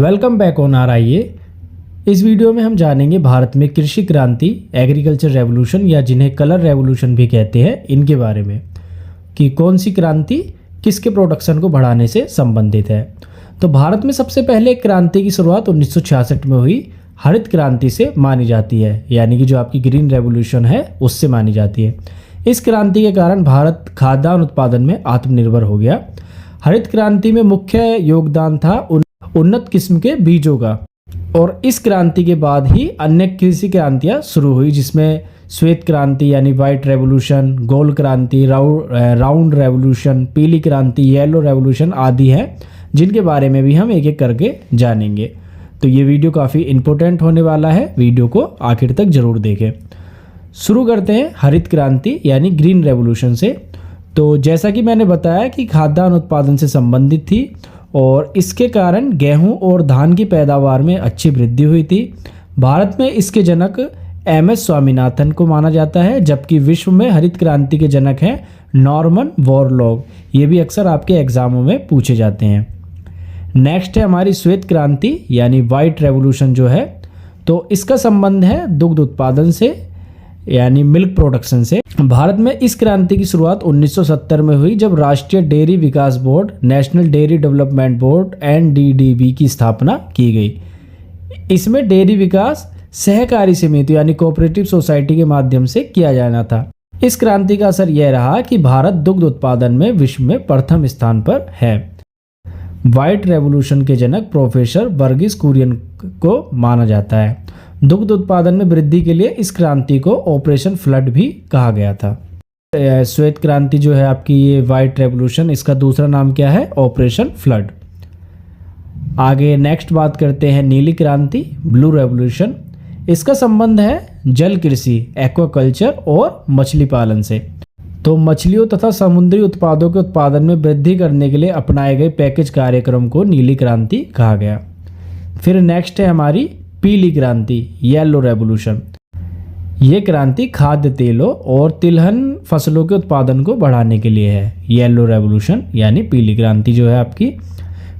Welcome back on RIA। इस video में हम जानेंगे भारत में कृषि क्रांति, एग्रीकल्चर रेवोल्यूशन या जिन्हें कलर रेवोल्यूशन भी कहते हैं, इनके बारे में कि कौन सी क्रांति किसके प्रोडक्शन को बढ़ाने से संबंधित है। तो भारत में सबसे पहले क्रांति की शुरुआत 1966 में हुई हरित क्रांति से मानी जाती है, यानी कि जो आपकी ग्रीन रेवोल्यूशन है उससे मानी जाती है। इस क्रांति के कारण भारत खाद्यान्न उत्पादन में आत्मनिर्भर हो गया। हरित क्रांति में मुख्य योगदान था उन्नत किस्म के बीजों का, और इस क्रांति के बाद ही अन्य कृषि क्रांतियाँ शुरू हुई, जिसमें श्वेत क्रांति यानी वाइट रेवोल्यूशन, गोल क्रांति, राउंड रेवोल्यूशन, पीली क्रांति, येलो रेवोल्यूशन आदि हैं, जिनके बारे में भी हम एक एक करके जानेंगे। तो ये वीडियो काफ़ी इम्पोर्टेंट होने वाला है, वीडियो को आखिर तक जरूर देखें। शुरू करते हैं हरित क्रांति यानी ग्रीन रेवोल्यूशन से। तो जैसा कि मैंने बताया कि खाद्यान्न उत्पादन से संबंधित थी और इसके कारण गेहूं और धान की पैदावार में अच्छी वृद्धि हुई थी। भारत में इसके जनक MS स्वामीनाथन को माना जाता है, जबकि विश्व में हरित क्रांति के जनक हैं नॉर्मन बोरलॉग। ये भी अक्सर आपके एग्जामों में पूछे जाते हैं। नेक्स्ट है हमारी श्वेत क्रांति यानी वाइट रेवोल्यूशन जो है, तो इसका संबंध है दुग्ध उत्पादन से यानी मिल्क प्रोडक्शन से। भारत में इस क्रांति की शुरुआत 1970 में हुई, जब राष्ट्रीय डेयरी विकास board, national dairy development board NDDB की स्थापना की गई। इसमें डेयरी विकास सहकारी समिति यानी कोऑपरेटिव सोसाइटी के माध्यम से किया जाना था। इस क्रांति का असर यह रहा कि भारत दुग्ध उत्पादन में विश्व में प्रथम स्थान पर है। व्हाइट रेवोल्यूशन के जनक प्रोफेसर वर्गीस कुरियन को माना जाता है। दुग्ध उत्पादन में वृद्धि के लिए इस क्रांति को ऑपरेशन फ्लड भी कहा गया था। श्वेत क्रांति जो है आपकी, ये वाइट रेवोल्यूशन, इसका दूसरा नाम क्या है? Operation flood. आगे नेक्स्ट बात करते हैं नीली क्रांति, ब्लू रेवोल्यूशन। इसका संबंध है जल कृषि, एक्वाकल्चर और मछली पालन से। तो मछलियों तथा समुद्री उत्पादों के उत्पादन में वृद्धि करने के लिए अपनाए गए पैकेज कार्यक्रम को नीली क्रांति कहा गया। फिर नेक्स्ट है हमारी पीली क्रांति, येलो रेवोल्यूशन। ये क्रांति खाद्य तेलों और तिलहन फसलों के उत्पादन को बढ़ाने के लिए है, येलो रेवोल्यूशन यानी पीली क्रांति जो है आपकी।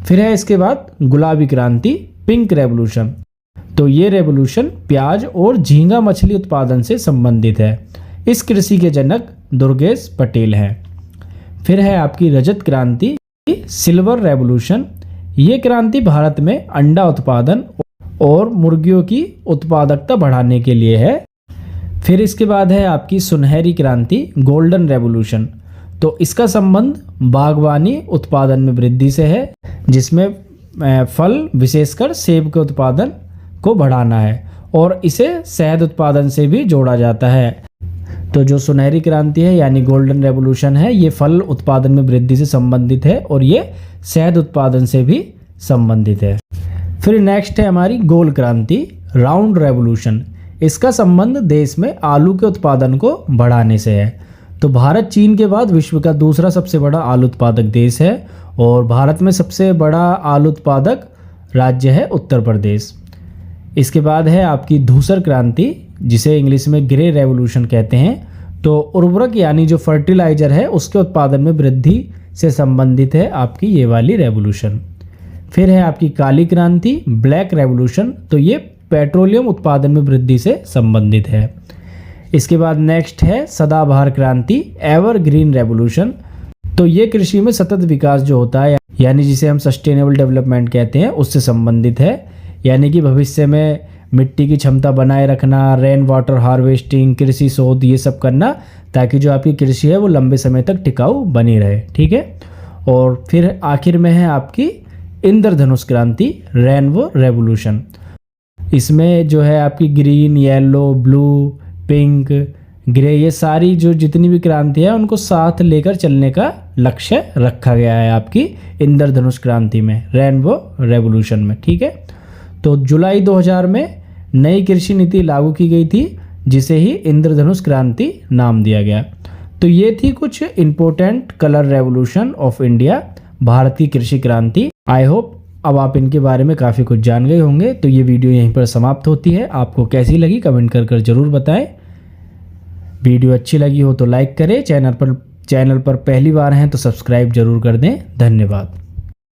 फिर है इसके बाद गुलाबी क्रांति, पिंक रेवोल्यूशन। तो ये रेवोल्यूशन प्याज और झींगा मछली उत्पादन से संबंधित है। इस कृषि के जनक दुर्गेश पटेल हैं। फिर है आपकी रजत क्रांति, सिल्वर रेवोल्यूशन। ये क्रांति भारत में अंडा उत्पादन और मुर्गियों की उत्पादकता बढ़ाने के लिए है। फिर इसके बाद है आपकी सुनहरी क्रांति, गोल्डन रेवोल्यूशन। तो इसका संबंध बागवानी उत्पादन में वृद्धि से है, जिसमें फल विशेषकर सेब के उत्पादन को बढ़ाना है, और इसे शहद उत्पादन से भी जोड़ा जाता है। तो जो सुनहरी क्रांति है यानी गोल्डन रेवोल्यूशन है, ये फल उत्पादन में वृद्धि से संबंधित है और ये शहद उत्पादन से भी संबंधित है। फिर नेक्स्ट है हमारी गोल क्रांति, राउंड रेवोल्यूशन। इसका संबंध देश में आलू के उत्पादन को बढ़ाने से है। तो भारत चीन के बाद विश्व का दूसरा सबसे बड़ा आलू उत्पादक देश है, और भारत में सबसे बड़ा आलू उत्पादक राज्य है उत्तर प्रदेश। इसके बाद है आपकी धूसर क्रांति, जिसे इंग्लिश में ग्रे रेवोल्यूशन कहते हैं। तो उर्वरक यानी जो फर्टिलाइजर है उसके उत्पादन में वृद्धि से संबंधित है आपकी ये वाली रेवोल्यूशन। फिर है आपकी काली क्रांति, ब्लैक रेवोल्यूशन। तो ये पेट्रोलियम उत्पादन में वृद्धि से संबंधित है। इसके बाद नेक्स्ट है सदाबहार क्रांति, एवरग्रीन रेवोल्यूशन। तो ये कृषि में सतत विकास जो होता है, यानी जिसे हम सस्टेनेबल डेवलपमेंट कहते हैं, उससे संबंधित है। यानी कि भविष्य में मिट्टी की क्षमता बनाए रखना, रेन वाटर हार्वेस्टिंग, कृषि शोध, ये सब करना, ताकि जो आपकी कृषि है वो लंबे समय तक टिकाऊ बनी रहे। ठीक है। और फिर आखिर में है आपकी इंद्रधनुष क्रांति, रेनबो रेवोल्यूशन। इसमें जो है आपकी green, yellow, blue, pink, grey, ये सारी जो जितनी भी क्रांति है उनको साथ लेकर चलने का लक्ष्य रखा गया है आपकी इंद्रधनुष क्रांति में, रेनबो रेवोल्यूशन में। ठीक है। तो जुलाई 2000 में नई कृषि नीति लागू की गई थी, जिसे ही इंद्रधनुष क्रांति नाम दिया गया। तो ये थी कुछ important colour revolution of India, Bharat की कृषि क्रांति। आई होप अब आप इनके बारे में काफ़ी कुछ जान गए होंगे। तो ये वीडियो यहीं पर समाप्त होती है। आपको कैसी लगी कमेंट कर जरूर बताएं। वीडियो अच्छी लगी हो तो लाइक करें, चैनल पर पहली बार हैं तो सब्सक्राइब जरूर कर दें। धन्यवाद।